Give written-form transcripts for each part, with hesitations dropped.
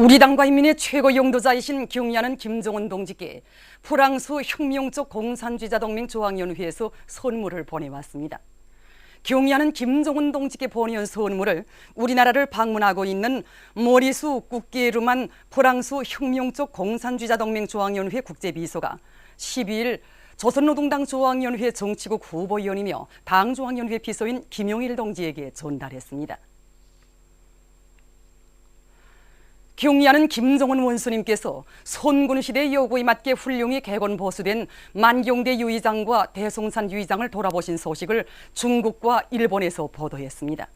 우리 당과 인민의 최고 용도자이신 경의하는 김정은 동지께 프랑스 혁명적 공산주의자 동맹 조항연회에서 선물을 보내왔습니다. 경의하는 김정은 동지께 보내온 선물을 우리나라를 방문하고 있는 모리수 꾸케르만 프랑스 혁명적 공산주의자 동맹 조항연회 국제비서가 12일 조선노동당 조항연회 정치국 후보위원이며 당 조항연회 비서인 김용일 동지에게 전달했습니다. 경의하는 김정은 원수님께서 손군시대 요구에 맞게 훌륭히 개건 보수된 만경대 유의장과 대송산 유의장을 돌아보신 소식을 중국과 일본에서 보도했습니다.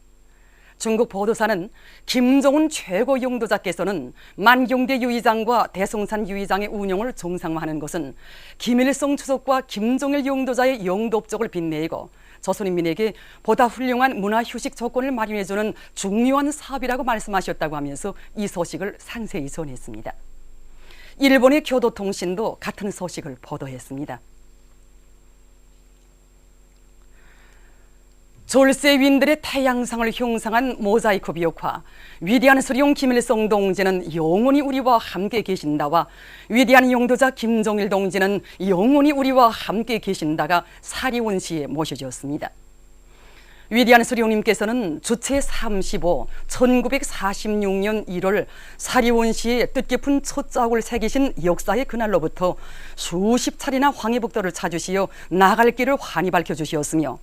중국 보도사는 김정은 최고 용도자께서는 만경대 유의장과 대송산 유의장의 운영을 정상화하는 것은 김일성 주석과 김정일 용도자의 용도업적을 빛내고 조선인민에게 보다 훌륭한 문화휴식 조건을 마련해주는 중요한 사업이라고 말씀하셨다고 하면서 이 소식을 상세히 전했습니다. 일본의 교도통신도 같은 소식을 보도했습니다. 졸세윈들의 태양상을 형상한 모자이크 비옥화 위대한 수령 김일성 동지는 영원히 우리와 함께 계신다와 위대한 용도자 김정일 동지는 영원히 우리와 함께 계신다가 사리원 시에 모셔졌습니다. 위대한 수령님께서는 주체 35, 1946년 1월 사리원 시에 뜻깊은 첫 자국을 새기신 역사의 그날로부터 수십 차례나 황해북도를 찾으시어 나갈 길을 환히 밝혀주시었으며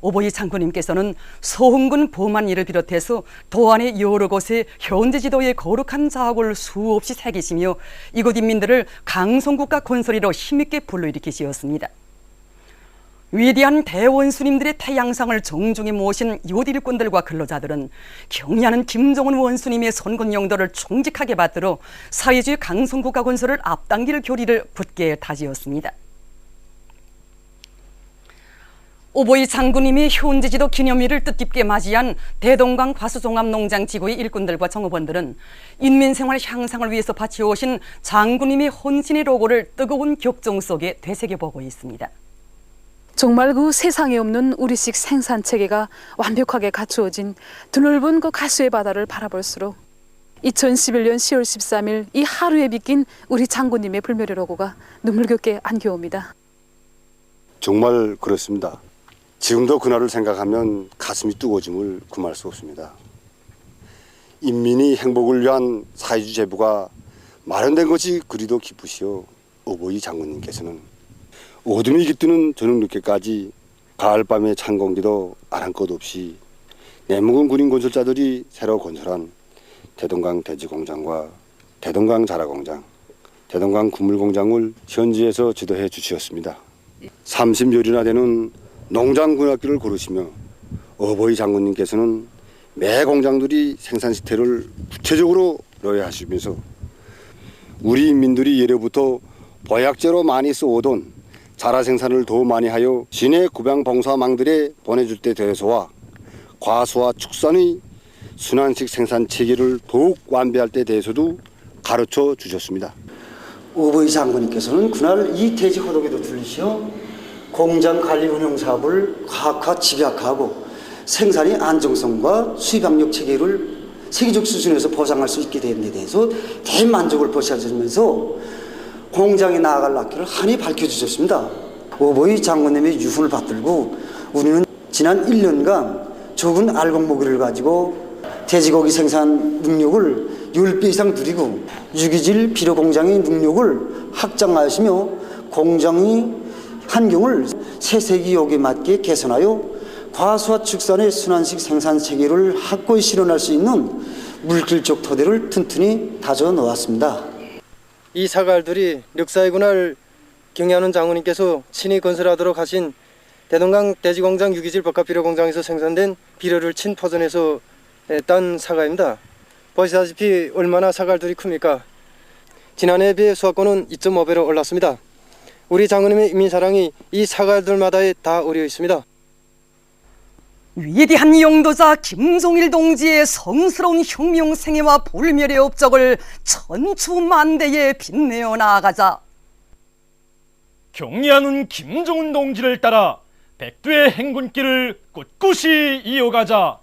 오보이 장군님께서는 서흥군 범안리를 비롯해서 도안의 여러 곳에 현재 지도의 거룩한 자학을 수없이 새기시며 이곳 인민들을 강성국가 건설이로 힘있게 불러일으키시었습니다. 위대한 대원수님들의 태양상을 정중히 모신 요딜꾼들과 근로자들은 경의하는 김정은 원수님의 선군 용도를 충직하게 받들어 사회주의 강성국가 건설을 앞당길 교리를 굳게 다지었습니다. 오보이 장군님이 현재지도 기념일을 뜻깊게 맞이한 대동강 과수종합농장지구의 일꾼들과 정업원들은 인민생활 향상을 위해서 바치오신 장군님의 헌신의 로고를 뜨거운 격정 속에 되새겨보고 있습니다. 정말 그 세상에 없는 우리식 생산체계가 완벽하게 갖추어진 드넓은 그 가수의 바다를 바라볼수록 2011년 10월 13일 이 하루에 비낀 우리 장군님의 불멸의 로고가 눈물겹게 안겨옵니다. 정말 그렇습니다. 지금도 그날을 생각하면 가슴이 뜨거워짐을 금할 수 없습니다. 인민이 행복을 위한 사회주의 제부가 마련된 것이 그리도 기쁘시오. 오보이 장군님께서는 어둠이 깃드는 저녁 늦게까지 가을밤의 찬 공기도 아랑곳 없이 내묵은 군인 건설자들이 새로 건설한 대동강 대지공장과 대동강 자라공장, 대동강 구물공장을 현지에서 지도해 주시었습니다. 30여리나 되는 농장군악기를 고르시며 어버이 장군님께서는 매 공장들이 생산 시태를 구체적으로 노예하시면서 우리 인민들이 예로부터 보약제로 많이 써오던 자라 생산을 더 많이 하여 시내 구병봉사망들에 보내줄 때 대해서와 과수와 축산의 순환식 생산 체계를 더욱 완비할 때 대해서도 가르쳐 주셨습니다. 어버이 장군님께서는 그날 이 대지 호독에도 들리시어 공장 관리 운영 사업을 과학화 집약하고 생산의 안정성과 수입 압력 체계를 세계적 수준에서 보장할 수 있게 된 데 대해서 대만족을 보셔주면서 공장에 나아갈 앞길을 한이 밝혀주셨습니다. 오보이 장군님의 유훈을 받들고 우리는 지난 1년간 적은 알곡모기를 가지고 돼지고기 생산 능력을 10배 이상 누리고 유기질 비료 공장의 능력을 확장하시며 공장의 환경을 새세기욕에 맞게 개선하여 과수와 축산의 순환식 생산 체계를 확고히 실현할 수 있는 물질적 토대를 튼튼히 다져 놓았습니다. 이 사갈들이 역사의 군을 경의하는 장군님께서 친히 건설하도록 하신 대동강 대지공장 유기질 복합비료공장에서 생산된 비료를 친포전해서 딴 사과입니다. 보시다시피 얼마나 사갈들이 큽니까? 지난해에 비해 수확권은 2.5배로 올랐습니다. 우리 장군님의 인민사랑이 이 사갈들마다에 다 어려 있습니다. 위대한 용도자 김정일 동지의 성스러운 혁명 생애와 불멸의 업적을 천추만대에 빛내어 나아가자. 경의하는 김정은 동지를 따라 백두의 행군길을 꿋꿋이 이어가자.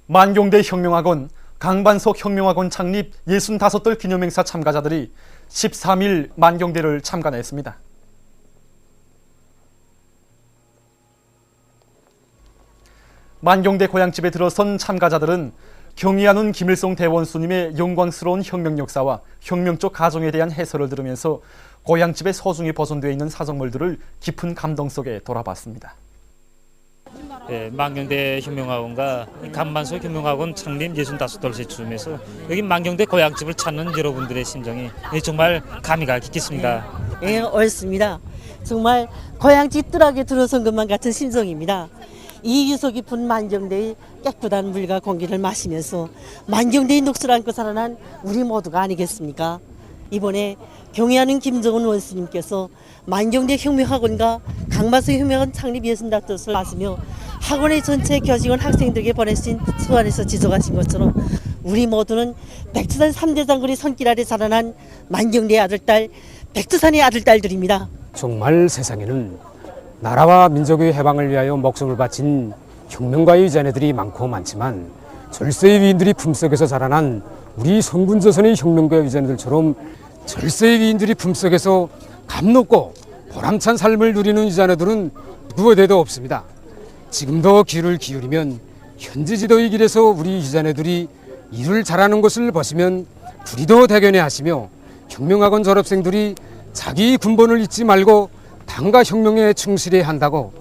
만경대 혁명학원 강반석 혁명학원 창립 65돌 기념행사 참가자들이 13일 만경대를 참관했습니다. 만경대 고향집에 들어선 참가자들은 경의하는 김일성 대원수님의 영광스러운 혁명 역사와 혁명적 가정에 대한 해설을 들으면서 고향집에 소중히 보존되어 있는 사정물들을 깊은 감동 속에 돌아봤습니다. 만경대 혁명학원과 강반석 혁명학원 창립 65돌째 쯤에서 여기 만경대 고향집을 찾는 여러분들의 심정이 정말 감회가 깊겠습니다. 옳습니다. 정말 고향집 뜰하게 들어선 것만 같은 심정입니다. 이 유서 깊은 만경대의 깨끗한 물과 공기를 마시면서 만경대의 녹슬 안고 살아난 우리 모두가 아니겠습니까? 이번에 경의하는 김정은 원수님께서 만경대 혁명학원과 강반석 혁명학원 창립 65돌을 맞으며 학원의 전체 교직원 학생들에게 보내신 서한에서 지적하신 것처럼 우리 모두는 백두산 3대 장군의 손길 아래 자라난 만경대의 아들딸, 백두산의 아들딸들입니다. 정말 세상에는 나라와 민족의 해방을 위하여 목숨을 바친 혁명가의 자네들이 많고 많지만 절세의 위인들이 품속에서 자라난 우리 선군조선의 혁명가의 자네들처럼 절세의 위인들이 품속에서 감높고 보람찬 삶을 누리는 이 자네들은 누구에도 없습니다. 지금도 귀를 기울이면 현지 지도의 길에서 우리 이 자네들이 일을 잘하는 것을 보시면 불의도 대견해 하시며 혁명학원 졸업생들이 자기 군번을 잊지 말고 당과 혁명에 충실해야 한다고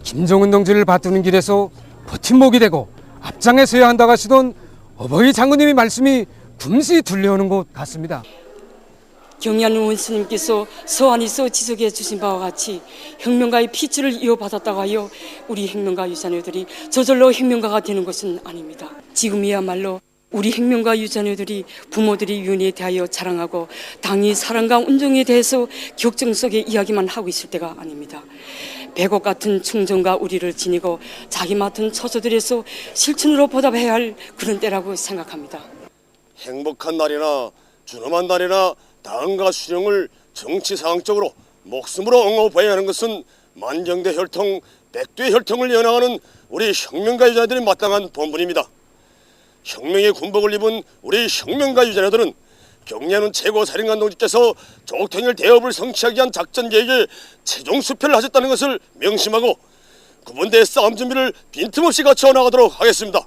김정은 동지를 받드는 길에서 버팀목이 되고 앞장에 서야 한다고 하시던 어버이 장군님의 말씀이 금시 들려오는 것 같습니다. 경의하는 원수님께서 서한에서 지적해 주신 바와 같이 혁명가의 피줄을 이어받았다고 하여 우리 혁명가 유자녀들이 저절로 혁명가가 되는 것은 아닙니다. 지금이야말로 우리 혁명가 유자녀들이 부모들이 윤회에 대하여 자랑하고 당의 사랑과 운정에 대해서 격정 속에 이야기만 하고 있을 때가 아닙니다. 백옥 같은 충정과 우리를 지니고 자기 맡은 처소들에서 실천으로 보답해야 할 그런 때라고 생각합니다. 행복한 날이나 준엄한 날이나 당과 수령을 정치상학적으로 목숨으로 옹호해야 하는 것은 만경대 혈통, 백두의 혈통을 이어나가는 우리 혁명가 유자녀들이 마땅한 본분입니다. 혁명의 군복을 입은 우리 혁명가 유자녀들은 경례하는 최고사령관 동지께서 조통일 대업을 성취하기 위한 작전 계획에 최종 수표를 하셨다는 것을 명심하고 구본대의 싸움 준비를 빈틈없이 갖춰 나가도록 하겠습니다.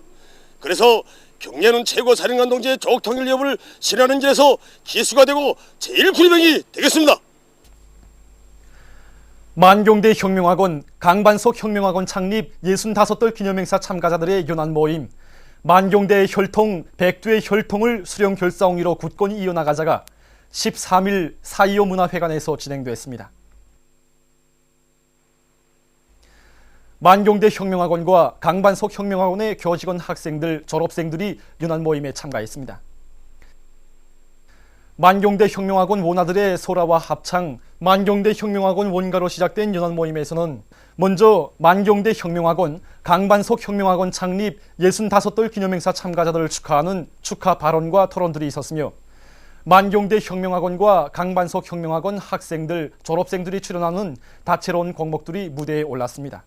그래서 경례하는 최고사령관 동지의 조통일 대업을 실현하는 길에서 기수가 되고 제1군병이 되겠습니다. 만경대 혁명학원, 강반석 혁명학원 창립 65돌 기념행사 참가자들의 연합 모임, 만경대의 혈통, 백두의 혈통을 수령 결사옹위로 굳건히 이어나가자가 13일 4.25 문화회관에서 진행됐습니다. 만경대 혁명학원과 강반석 혁명학원의 교직원 학생들, 졸업생들이 연합 모임에 참가했습니다. 만경대 혁명학원 원아들의 소라와 합창, 만경대 혁명학원 원가로 시작된 연합 모임에서는 먼저 만경대 혁명학원, 강반석 혁명학원 창립 65돌 기념행사 참가자들을 축하하는 축하 발언과 토론들이 있었으며 만경대 혁명학원과 강반석 혁명학원 학생들, 졸업생들이 출연하는 다채로운 곡목들이 무대에 올랐습니다.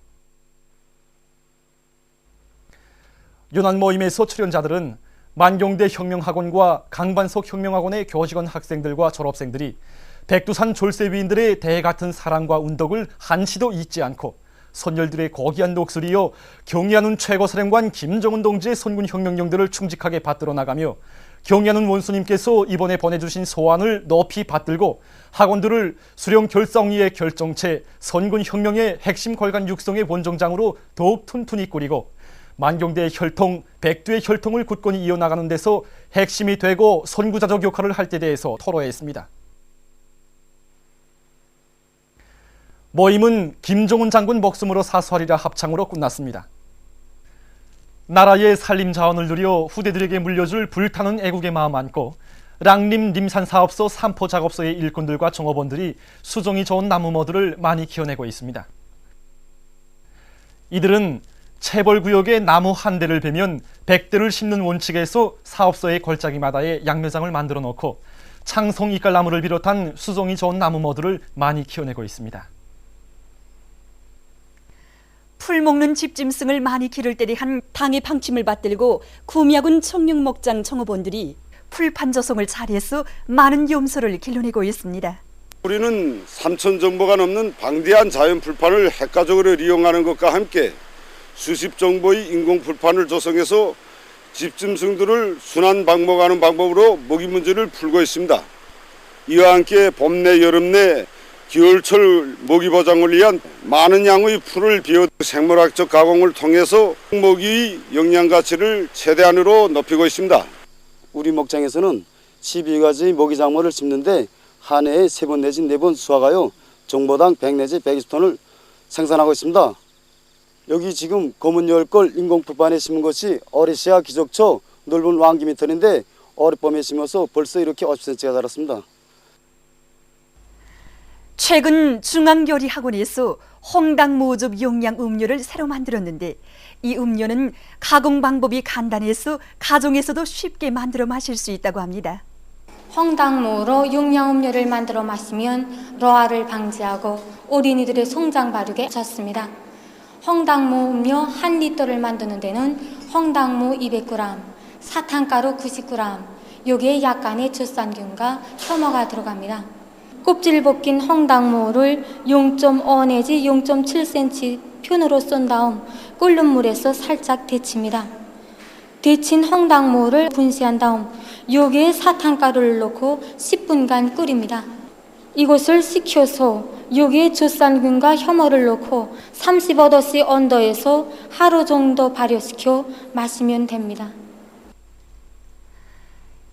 연합 모임에서 출연자들은 만경대 혁명학원과 강반석 혁명학원의 교직원 학생들과 졸업생들이 백두산 졸세위인들의 대같은 사랑과 운덕을 한시도 잊지 않고 선열들의 고귀한 녹슬 이어 경의하는 최고사령관 김정은 동지의 선군 혁명령들을 충직하게 받들어 나가며 경의하는 원수님께서 이번에 보내주신 소환을 높이 받들고 학원들을 수령 결사옹위의 결정체, 선군 혁명의 핵심 골간 육성의 원정장으로 더욱 튼튼히 꾸리고 만경대의 혈통, 백두의 혈통을 굳건히 이어나가는 데서 핵심이 되고 선구자적 역할을 할 때 대해서 토로했습니다. 모임은 김종은 장군 목숨으로 사수하리라 합창으로 끝났습니다. 나라의 산림 자원을 누려 후대들에게 물려줄 불타는 애국의 마음 안고 랑림 림산 사업소 삼포 작업소의 일꾼들과 종업원들이 수종이 좋은 나무모들을 많이 키워내고 있습니다. 이들은 체벌구역에 나무 한 대를 베면 100대를 심는 원칙에서 사업소의 골짜기마다에 양묘장을 만들어 놓고 창송 이깔나무를 비롯한 수종이 좋은 나무모들을 많이 키워내고 있습니다. 풀 먹는 집짐승을 많이 기를 때리 한 당의 방침을 받들고 구미야군 청룡목장 청어본들이 풀판 조성을 잘해서 많은 염소를 길러내고 있습니다. 우리는 3천 정보가 넘는 방대한 자연 풀판을 핵가적으로 이용하는 것과 함께 수십 정보의 인공 풀판을 조성해서 집짐승들을 순환 방목하는 방법으로 먹이 문제를 풀고 있습니다. 이와 함께 봄 내 여름 내 겨울철 먹이 보장을 위한 많은 양의 풀을 비워 생물학적 가공을 통해서 먹이의 영양 가치를 최대한으로 높이고 있습니다. 우리 목장에서는 12가지의 먹이 작물을 심는데 한 해에 3번 내지 4번 수확하여 정보당 100 내지 120톤을 생산하고 있습니다. 여기 지금 검은 열걸 인공 풀판에 심은 것이 어리시아 기적초 넓은 왕기미털인데 어젯밤에 심어서 벌써 이렇게 50cm가 자랐습니다. 최근 중앙요리학원에서 홍당무즙 용량 음료를 새로 만들었는데 이 음료는 가공 방법이 간단해서 가정에서도 쉽게 만들어 마실 수 있다고 합니다. 홍당무로 용량 음료를 만들어 마시면 노화를 방지하고 어린이들의 성장 발육에 좋습니다. 홍당무 음료 1리터를 만드는 데는 홍당무 200g, 사탕가루 90g, 여기에 약간의 젖산균과 혐오가 들어갑니다. 껍질 벗긴 홍당무를 0.5 내지 0.7cm 편으로 쏜 다음 끓는 물에서 살짝 데칩니다. 데친 홍당무를 분쇄한 다음 여기에 사탕가루를 넣고 10분간 끓입니다. 이것을 식혀서 여기에 젖산균과 혐오를 넣고 35도씨 온도에서 하루 정도 발효시켜 마시면 됩니다.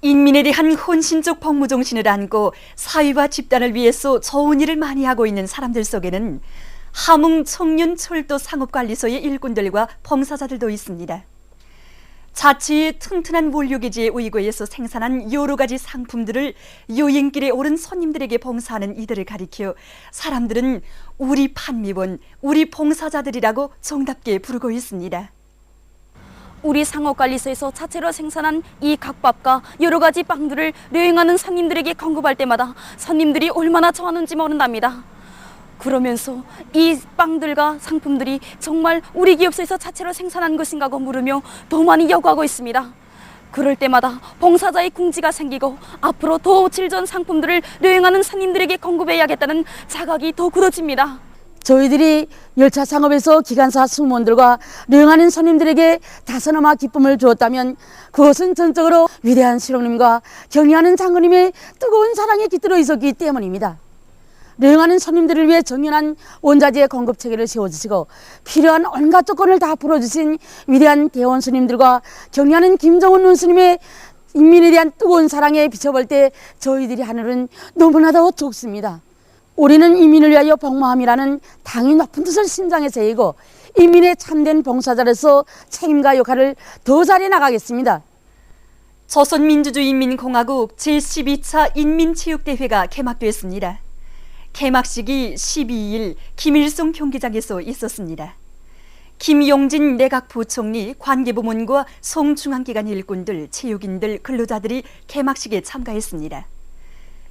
인민에 대한 헌신적 복무정신을 안고 사회와 집단을 위해서 좋은 일을 많이 하고 있는 사람들 속에는 함흥 청년철도 상업관리소의 일꾼들과 봉사자들도 있습니다. 자치의 튼튼한 원료기지의 의거에서 생산한 여러 가지 상품들을 여행길에 오른 손님들에게 봉사하는 이들을 가리켜 사람들은 우리 판미원, 우리 봉사자들이라고 정답게 부르고 있습니다. 우리 상업관리소에서 자체로 생산한 이 각밥과 여러 가지 빵들을 여행하는 손님들에게 공급할 때마다 손님들이 얼마나 좋아하는지 모른답니다. 그러면서 이 빵들과 상품들이 정말 우리 기업소에서 자체로 생산한 것인가 고 물으며 더 많이 요구하고 있습니다. 그럴 때마다 봉사자의 궁지가 생기고 앞으로 더 질 좋은 상품들을 여행하는 손님들에게 공급해야겠다는 자각이 더 굳어집니다. 저희들이 열차 상업에서 기관사 승무원들과 여행하는 손님들에게 다소나마 기쁨을 주었다면 그것은 전적으로 위대한 실록님과 경의하는 장군님의 뜨거운 사랑에 깃들어 있었기 때문입니다. 여행하는 손님들을 위해 정연한 원자재 공급 체계를 세워주시고 필요한 온갖 조건을 다 풀어주신 위대한 대원 스님들과 경의하는 김정은 원스님의 인민에 대한 뜨거운 사랑에 비춰볼 때 저희들이 하늘은 너무나도 좋습니다. 우리는 인민을 위하여 복무함이라는 당이 높은 뜻을 심장에 새기고 인민의 참된 봉사자로서 책임과 역할을 더 잘해 나가겠습니다. 조선민주주의인민공화국 제12차 인민체육대회가 개막됐습니다. 개막식이 12일 김일성 경기장에서 있었습니다. 김용진 내각부총리, 관계부문과 송중앙기관 일꾼들, 체육인들, 근로자들이 개막식에 참가했습니다.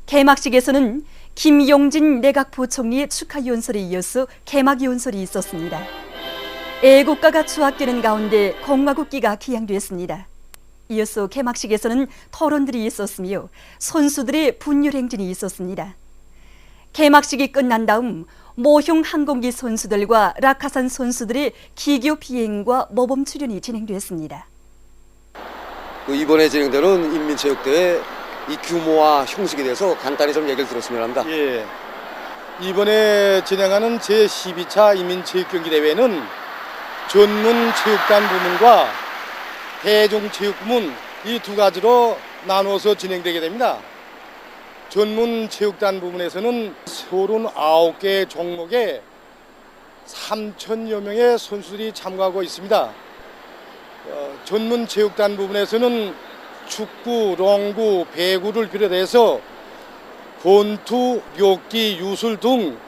개막식에서는 김용진 내각부총리의 축하 연설에 이어서 개막 연설이 있었습니다. 애국가가 추악되는 가운데 공화국기가 기양됐습니다. 이어서 개막식에서는 토론들이 있었으며 선수들의 분열 행진이 있었습니다. 개막식이 끝난 다음 모형 항공기 선수들과 라카산 선수들의 기교 비행과 모범 출연이 진행됐습니다. 이번에 진행되는 인민체육대회 이 규모와 형식에 대해서 간단히 좀 얘기를 들었으면 합니다. 예. 이번에 진행하는 제12차 인민체육경기대회는 전문체육단 부문과 대중체육부문 이 두 가지로 나누어서 진행되게 됩니다. 전문체육단 부문에서는 39개 종목에 3,000여 명의 선수들이 참가하고 있습니다. 전문체육단 부문에서는 축구, 롱구, 배구를 비롯해서 권투, 묘기, 유술 등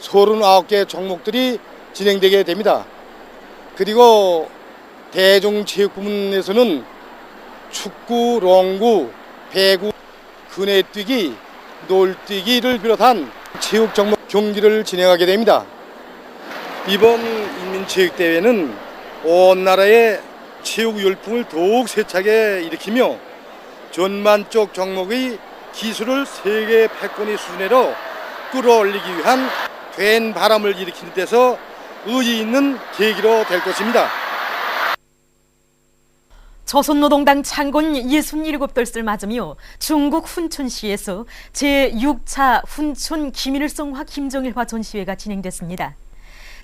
39개 종목들이 진행되게 됩니다. 그리고 대중체육 부문에서는 축구, 롱구, 배구, 그네뛰기, 놀뛰기를 비롯한 체육 종목 경기를 진행하게 됩니다. 이번 인민체육대회는 온 나라의 체육 열풍을 더욱 세차게 일으키며 전반적 종목의 기술을 세계 패권의 수준으로 끌어올리기 위한 된 바람을 일으키는 데서 의의 있는 계기로 될 것입니다. 조선노동당 창건 67돌을 맞으며 중국 훈춘시에서 제6차 훈춘 김일성화 김정일화 전시회가 진행됐습니다.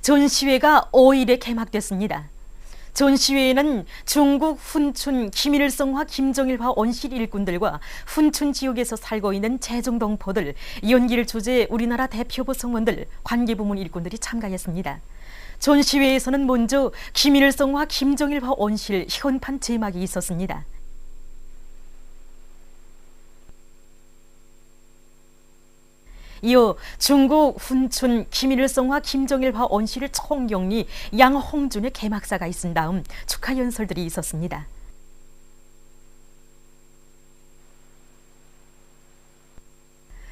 전시회가 5일에 개막됐습니다. 전시회에는 중국 훈춘 김일성화 김정일화 원실 일꾼들과 훈춘 지역에서 살고 있는 재정동포들, 연기를 주재 우리나라 대표부 성원들, 관계부문 일꾼들이 참가했습니다. 전시회에서는 먼저 김일성화 김정일화 원실 현판 제막이 있었습니다. 이어 중국 훈춘 김일성화 김정일화 원실 총경리 양홍준의 개막사가 있은 다음 축하 연설들이 있었습니다.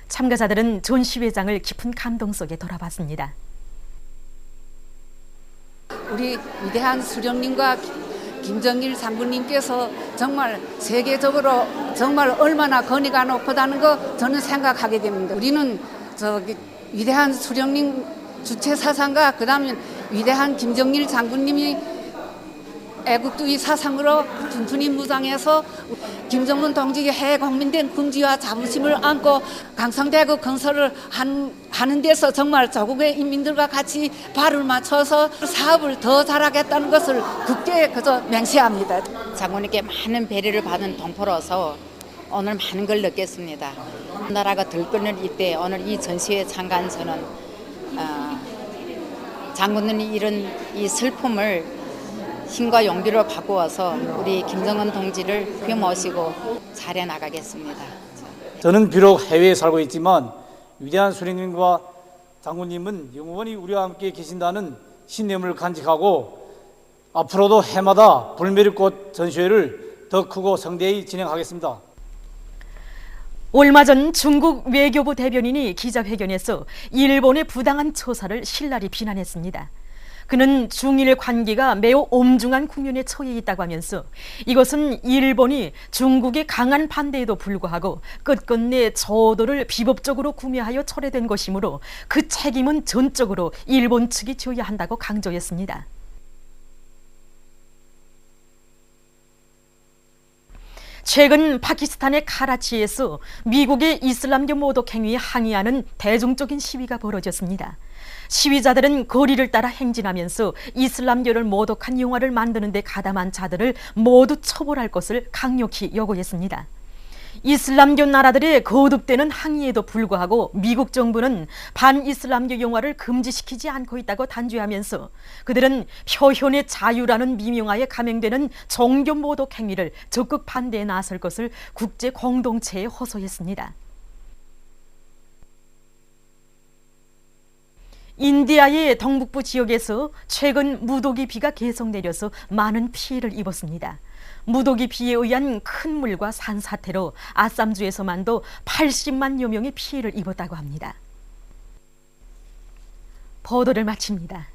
참가자들은 전시회장을 깊은 감동 속에 돌아봤습니다. 우리 위대한 수령님과 김정일 장군님께서 정말 세계적으로 정말 얼마나 권위가 높다는 거 저는 생각하게 됩니다. 우리는 위대한 수령님 주체 사상과 그다음에 위대한 김정일 장군님이 애국주의 사상으로 튼튼히 무장해서 김정은 동지의 해공민된 긍지와 자부심을 안고 강성대국 건설을 하는 데서 정말 조국의 인민들과 같이 발을 맞춰서 사업을 더 잘하겠다는 것을 굳게 그저 맹세합니다. 장군님께 많은 배려를 받은 동포로서 오늘 많은 걸 느꼈습니다. 나라가 들끓는 이때 오늘 이 전시회에 참가한 저는 장군님이 이런 이 슬픔을 힘과 용기로 바꾸어서 우리 김정은 동지를 모시고 잘해 나가겠습니다. 저는 비록 해외에 살고 있지만 위대한 수령님과 장군님은 영원히 우리와 함께 계신다는 신념을 간직하고 앞으로도 해마다 불매리꽃 전시회를 더 크고 성대히 진행하겠습니다. 얼마 전 중국 외교부 대변인이 기자회견에서 일본의 부당한 처사를 신랄히 비난했습니다. 그는 중일 관계가 매우 엄중한 국면에 처해 있다고 하면서 이것은 일본이 중국의 강한 반대에도 불구하고 끝끝내 저도를 비법적으로 구매하여 철회된 것이므로 그 책임은 전적으로 일본 측이 져야 한다고 강조했습니다. 최근 파키스탄의 카라치에서 미국의 이슬람교 모독 행위에 항의하는 대중적인 시위가 벌어졌습니다. 시위자들은 거리를 따라 행진하면서 이슬람교를 모독한 영화를 만드는 데 가담한 자들을 모두 처벌할 것을 강력히 요구했습니다. 이슬람교 나라들의 거듭되는 항의에도 불구하고 미국 정부는 반이슬람교 영화를 금지시키지 않고 있다고 단죄하면서 그들은 표현의 자유라는 미명하에 감행되는 종교 모독 행위를 적극 반대에 나설 것을 국제 공동체에 호소했습니다. 인디아의 동북부 지역에서 최근 무더기 비가 계속 내려서 많은 피해를 입었습니다. 무더기 비에 의한 큰 물과 산사태로 아쌈주에서만도 80만여 명의 피해를 입었다고 합니다. 보도를 마칩니다.